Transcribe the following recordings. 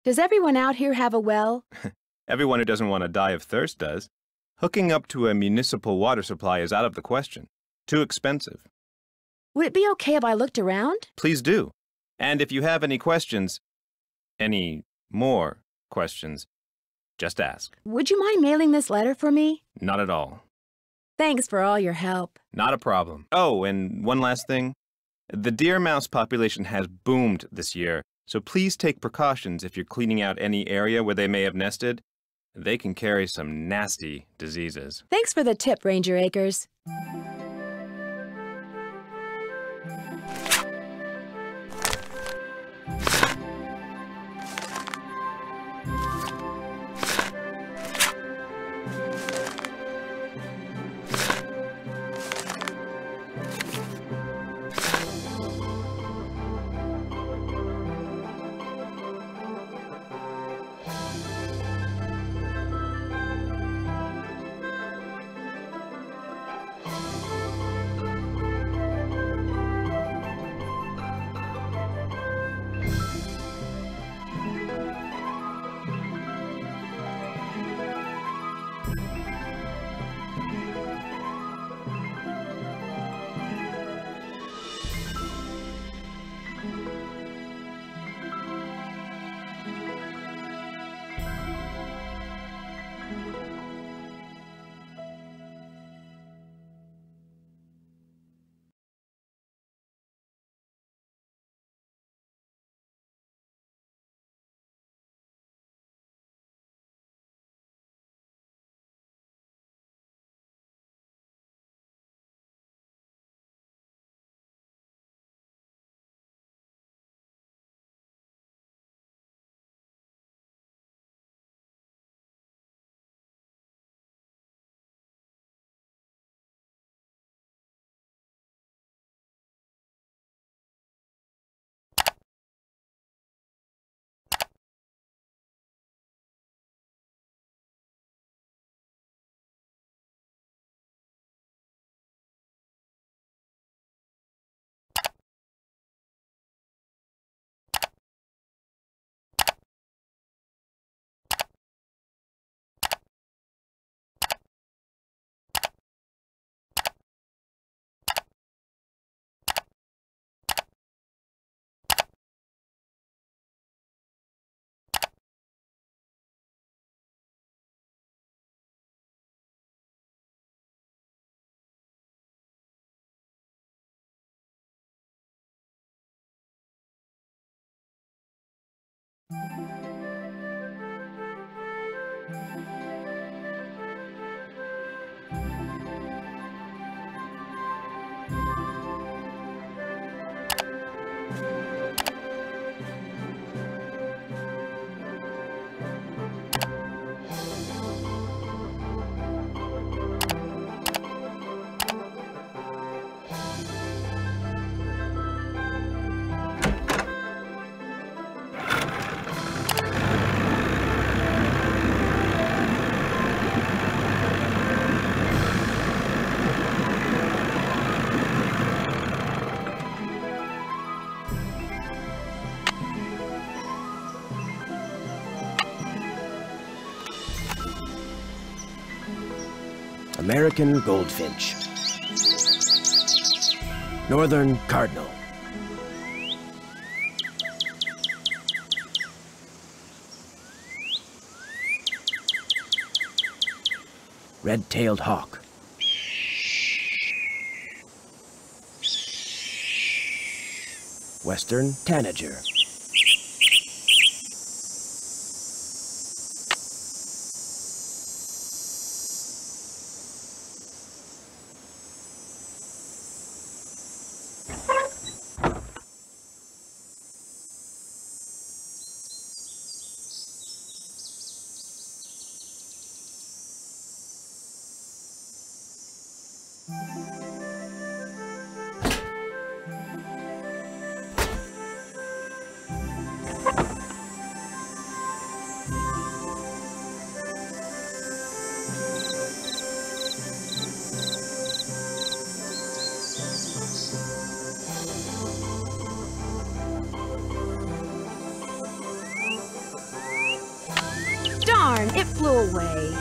Does everyone out here have a well? Everyone who doesn't want to die of thirst does. Hooking up to a municipal water supply is out of the question. Too expensive. Would it be okay if I looked around? Please do. And if you have any questions, any more questions, just ask. Would you mind mailing this letter for me? Not at all. Thanks for all your help. Not a problem. Oh, and one last thing. The deer mouse population has boomed this year, so please take precautions if you're cleaning out any area where they may have nested. They can carry some nasty diseases. Thanks for the tip, Ranger Akers. American goldfinch. Northern cardinal. Red-tailed hawk. Western tanager. Darn, it flew away.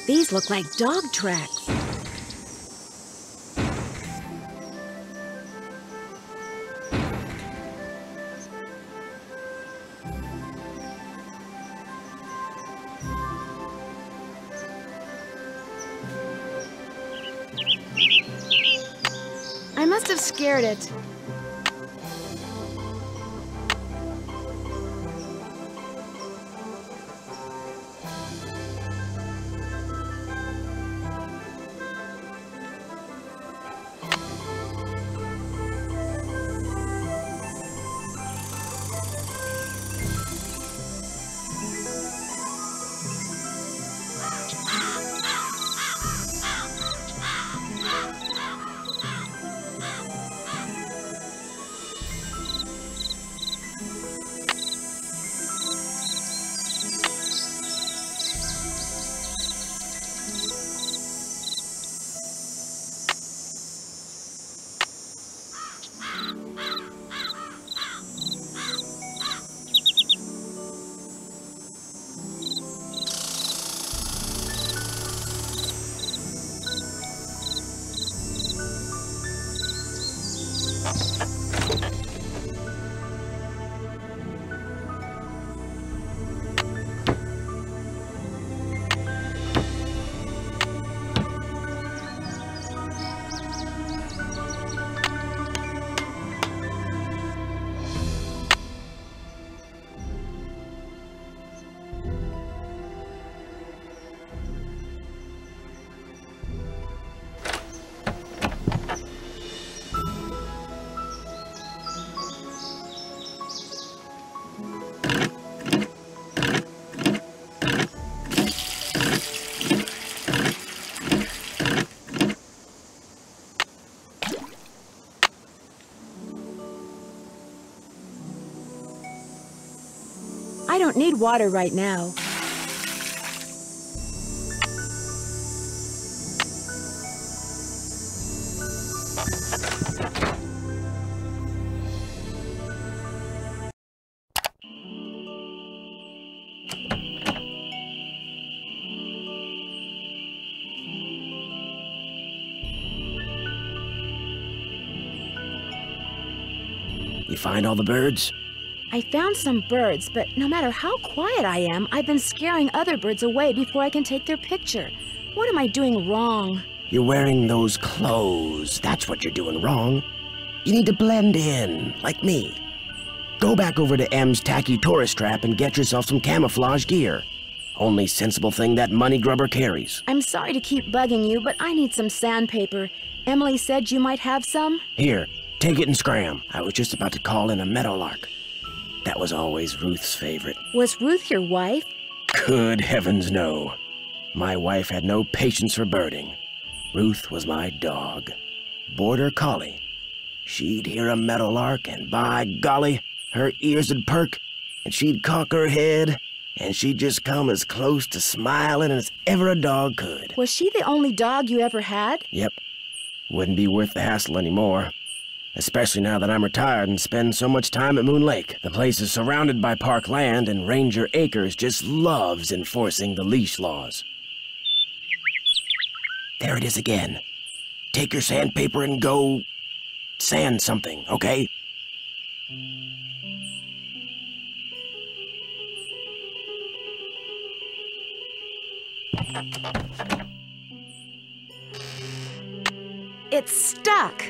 These look like dog tracks. I must have scared it. I don't need water right now. You find all the birds? I found some birds, but no matter how quiet I am, I've been scaring other birds away before I can take their picture. What am I doing wrong? You're wearing those clothes. That's what you're doing wrong. You need to blend in, like me. Go back over to M's tacky tourist trap and get yourself some camouflage gear. Only sensible thing that money grubber carries. I'm sorry to keep bugging you, but I need some sandpaper. Emily said you might have some? Here, take it and scram. I was just about to call in a meadowlark. That was always Ruth's favorite. Was Ruth your wife? Good heavens, no. My wife had no patience for birding. Ruth was my dog. Border collie. she'd hear a meadowlark, and by golly, her ears would perk, and she'd cock her head, and she'd just come as close to smiling as ever a dog could. Was she the only dog you ever had? Yep. Wouldn't be worth the hassle anymore. Especially now that I'm retired and spend so much time at Moon Lake. The place is surrounded by park land, and Ranger Acres just loves enforcing the leash laws. There it is again. Take your sandpaper and go sand something, okay? It's stuck.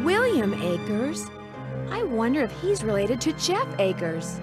William Acres? I wonder if he's related to Jeff Acres.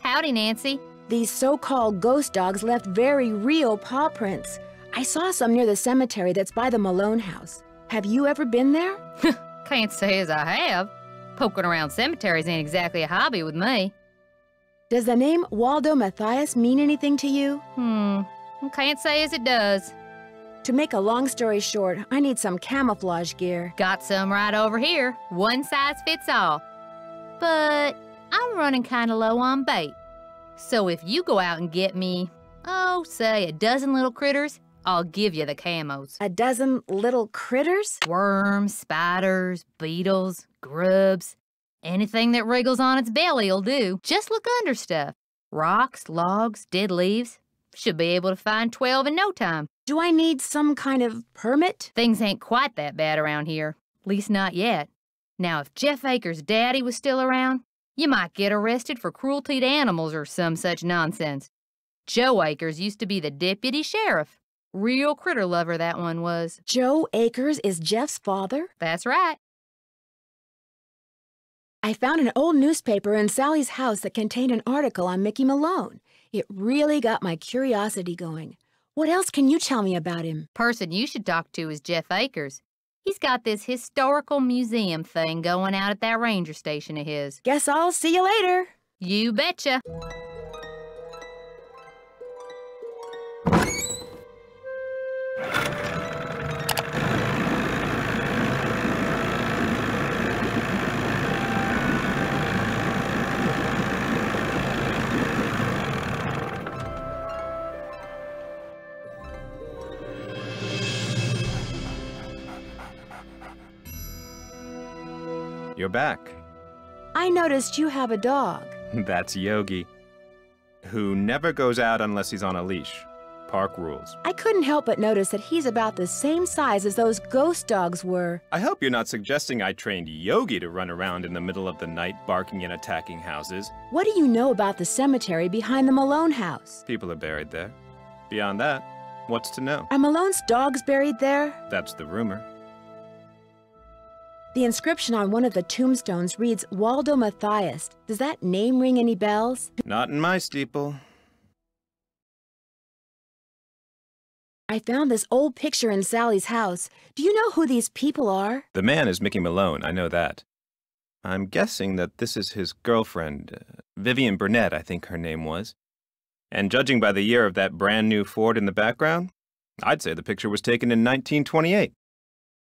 Howdy, Nancy. These so-called ghost dogs left very real paw prints. I saw some near the cemetery that's by the Malone house. Have you ever been there? Can't say as I have. Poking around cemeteries ain't exactly a hobby with me. Does the name Waldo Matthias mean anything to you? Can't say as it does. To make a long story short, I need some camouflage gear. Got some right over here. One size fits all. But I'm running kind of low on bait. So if you go out and get me, say a dozen little critters, I'll give you the camos. A dozen little critters? Worms, spiders, beetles, grubs. Anything that wriggles on its belly'll do. Just look under stuff. Rocks, logs, dead leaves. Should be able to find 12 in no time. Do I need some kind of permit? Things ain't quite that bad around here. Least not yet. Now, if Jeff Acres' daddy was still around, you might get arrested for cruelty to animals or some such nonsense. Joe Acres used to be the deputy sheriff. Real critter lover, that one was. Joe Acres is Jeff's father? That's right. I found an old newspaper in Sally's house that contained an article on Mickey Malone. It really got my curiosity going. What else can you tell me about him? Person you should talk to is Jeff Acres. He's got this historical museum thing going out at that ranger station of his. Guess I'll see you later. You betcha. You're back. I noticed you have a dog. That's Yogi, who never goes out unless he's on a leash. Park rules. I couldn't help but notice that he's about the same size as those ghost dogs were. I hope you're not suggesting I trained Yogi to run around in the middle of the night barking and attacking houses. What do you know about the cemetery behind the Malone house? People are buried there. Beyond that, what's to know? Are Malone's dogs buried there? That's the rumor. The inscription on one of the tombstones reads Waldo Matthias. Does that name ring any bells? Not in my steeple. I found this old picture in Sally's house. Do you know who these people are? The man is Mickey Malone, I know that. I'm guessing that this is his girlfriend, Vivian Burnett, I think her name was. And judging by the year of that brand new Ford in the background, I'd say the picture was taken in 1928.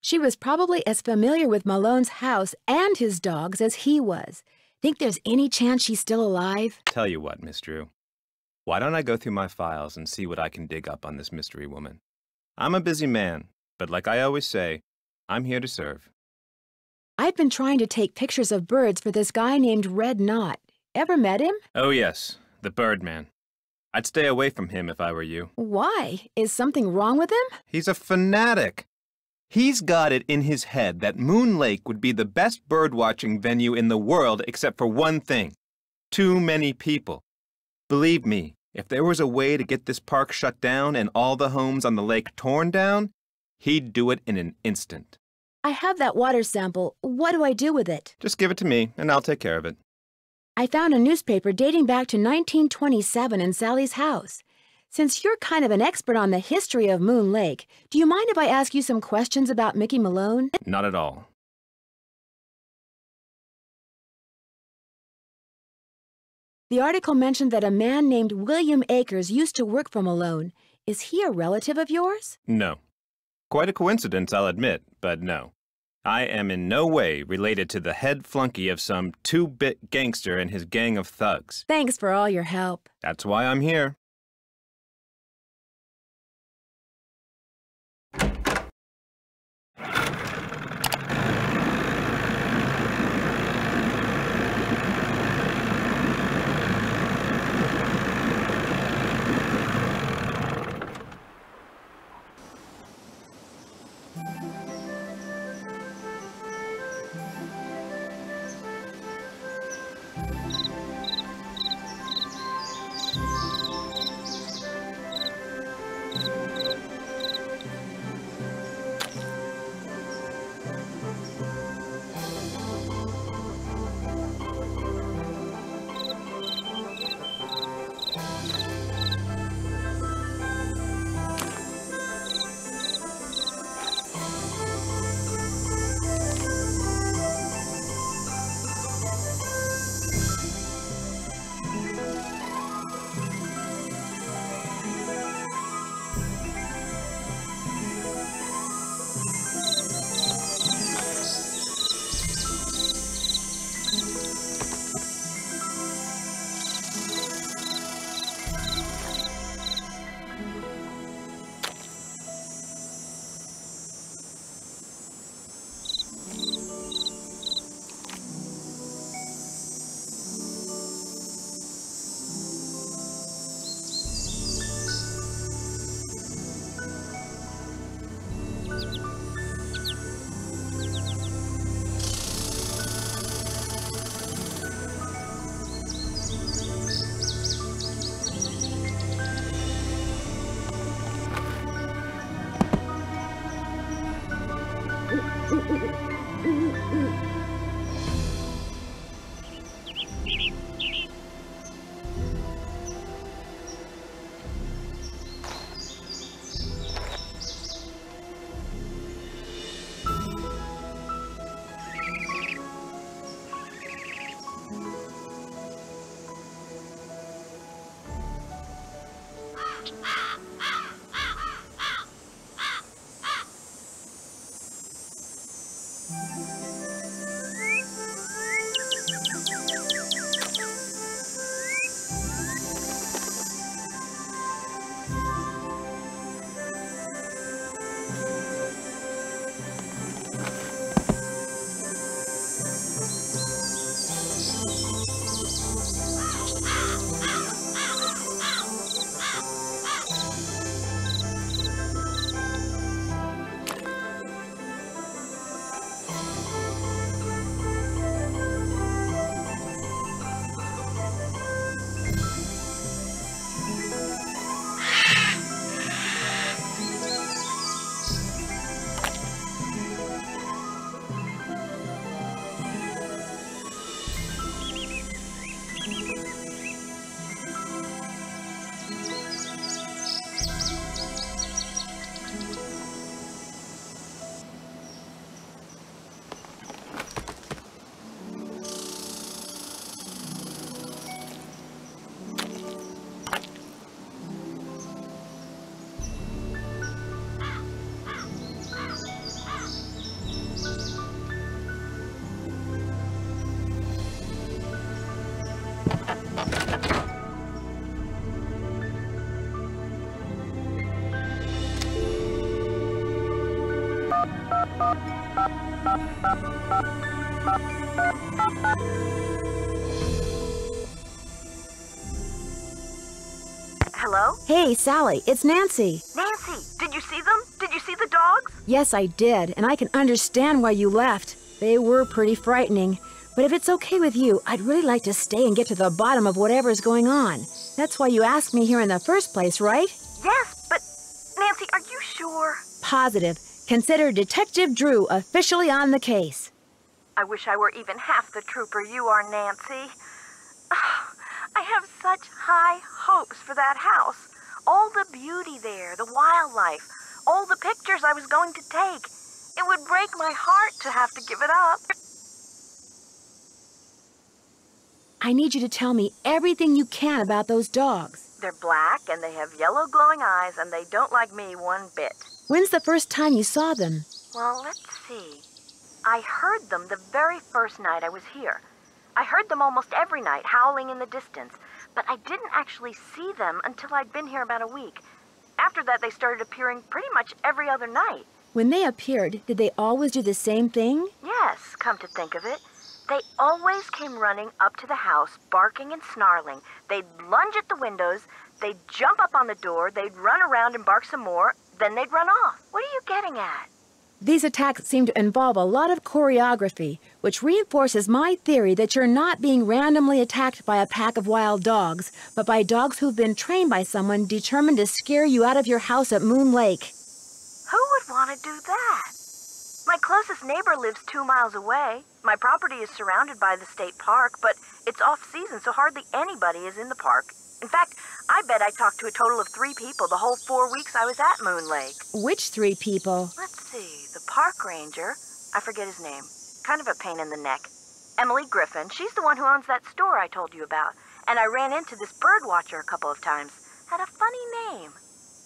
She was probably as familiar with Malone's house and his dogs as he was. Think there's any chance she's still alive? Tell you what, Miss Drew. Why don't I go through my files and see what I can dig up on this mystery woman? I'm a busy man, but like I always say, I'm here to serve. I've been trying to take pictures of birds for this guy named Red Knot. Ever met him? Oh yes, the Birdman. I'd stay away from him if I were you. Why? Is something wrong with him? He's a fanatic. He's got it in his head that Moon Lake would be the best birdwatching venue in the world except for one thing: too many people. Believe me, if there was a way to get this park shut down and all the homes on the lake torn down, he'd do it in an instant. I have that water sample. What do I do with it? Just give it to me, and I'll take care of it. I found a newspaper dating back to 1927 in Sally's house. Since you're kind of an expert on the history of Moon Lake, do you mind if I ask you some questions about Mickey Malone? Not at all. The article mentioned that a man named William Akers used to work for Malone. Is he a relative of yours? No. Quite a coincidence, I'll admit, but no. I am in no way related to the head flunky of some two-bit gangster and his gang of thugs. Thanks for all your help. That's why I'm here. Hello? Hey, Sally, it's Nancy. Nancy, did you see them? Did you see the dogs? Yes, I did, and I can understand why you left. They were pretty frightening. But if it's okay with you, I'd really like to stay and get to the bottom of whatever's going on. That's why you asked me here in the first place, right? Yes, but Nancy, are you sure? Positive. Consider Detective Drew officially on the case. I wish I were even half the trooper you are, Nancy. I have such high hopes for that house. All the beauty there, the wildlife, all the pictures I was going to take. It would break my heart to have to give it up. I need you to tell me everything you can about those dogs. They're black, and they have yellow glowing eyes, and they don't like me one bit. When's the first time you saw them? Well, let's see. I heard them the very first night I was here. I heard them almost every night, howling in the distance, but I didn't actually see them until I'd been here about a week. After that, they started appearing pretty much every other night. When they appeared, did they always do the same thing? Yes, come to think of it. They always came running up to the house, barking and snarling. They'd lunge at the windows, they'd jump up on the door, they'd run around and bark some more, then they'd run off. What are you getting at? These attacks seem to involve a lot of choreography, which reinforces my theory that you're not being randomly attacked by a pack of wild dogs, but by dogs who've been trained by someone determined to scare you out of your house at Moon Lake. Who would want to do that? My closest neighbor lives 2 miles away. My property is surrounded by the state park, but it's off-season, so hardly anybody is in the park. In fact, I bet I talked to a total of 3 people the whole 4 weeks I was at Moon Lake. Which 3 people? Let's see, the park ranger, I forget his name, kind of a pain in the neck. Emily Griffin, she's the one who owns that store I told you about. And I ran into this bird watcher a couple of times. Had a funny name.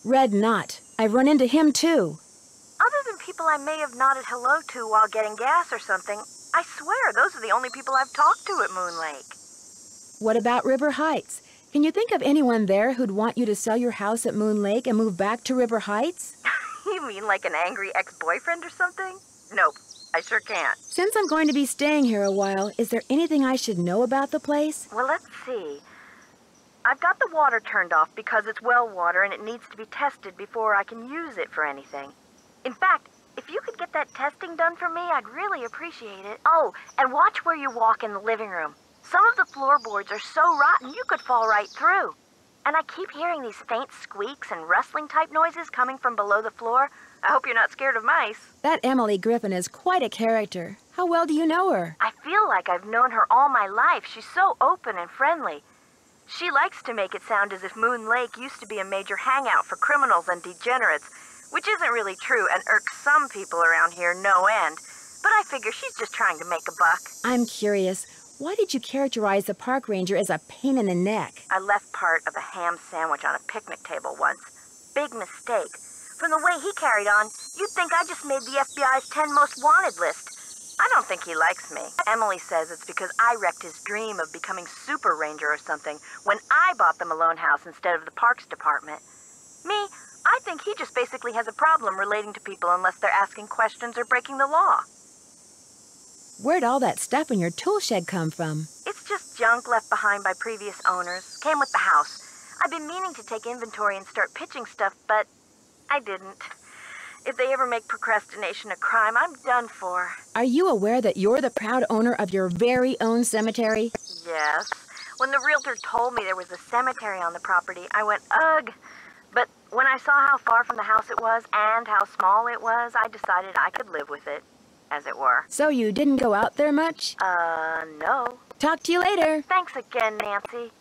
Red Knot. I've run into him too. Other than people I may have nodded hello to while getting gas or something, I swear those are the only people I've talked to at Moon Lake. What about River Heights? Can you think of anyone there who'd want you to sell your house at Moon Lake and move back to River Heights? You mean like an angry ex-boyfriend or something? Nope, I sure can't. Since I'm going to be staying here a while, is there anything I should know about the place? Well, let's see. I've got the water turned off because it's well water and it needs to be tested before I can use it for anything. In fact, if you could get that testing done for me, I'd really appreciate it. Oh, and watch where you walk in the living room. Some of the floorboards are so rotten you could fall right through. And I keep hearing these faint squeaks and rustling type noises coming from below the floor. I hope you're not scared of mice. That Emily Griffin is quite a character. How well do you know her? I feel like I've known her all my life. She's so open and friendly. She likes to make it sound as if Moon Lake used to be a major hangout for criminals and degenerates, which isn't really true and irks some people around here no end. But I figure she's just trying to make a buck. I'm curious. Why did you characterize the park ranger as a pain in the neck? I left part of a ham sandwich on a picnic table once. Big mistake. From the way he carried on, you'd think I just made the FBI's 10 most wanted list. I don't think he likes me. Emily says it's because I wrecked his dream of becoming super ranger or something when I bought the Malone house instead of the parks department. Me, I think he just basically has a problem relating to people unless they're asking questions or breaking the law. Where'd all that stuff in your tool shed come from? It's just junk left behind by previous owners. Came with the house. I've been meaning to take inventory and start pitching stuff, but I didn't. If they ever make procrastination a crime, I'm done for. Are you aware that you're the proud owner of your very own cemetery? Yes. When the realtor told me there was a cemetery on the property, I went, ugh. But when I saw how far from the house it was and how small it was, I decided I could live with it, as it were. So you didn't go out there much? No. Talk to you later. Thanks again, Nancy.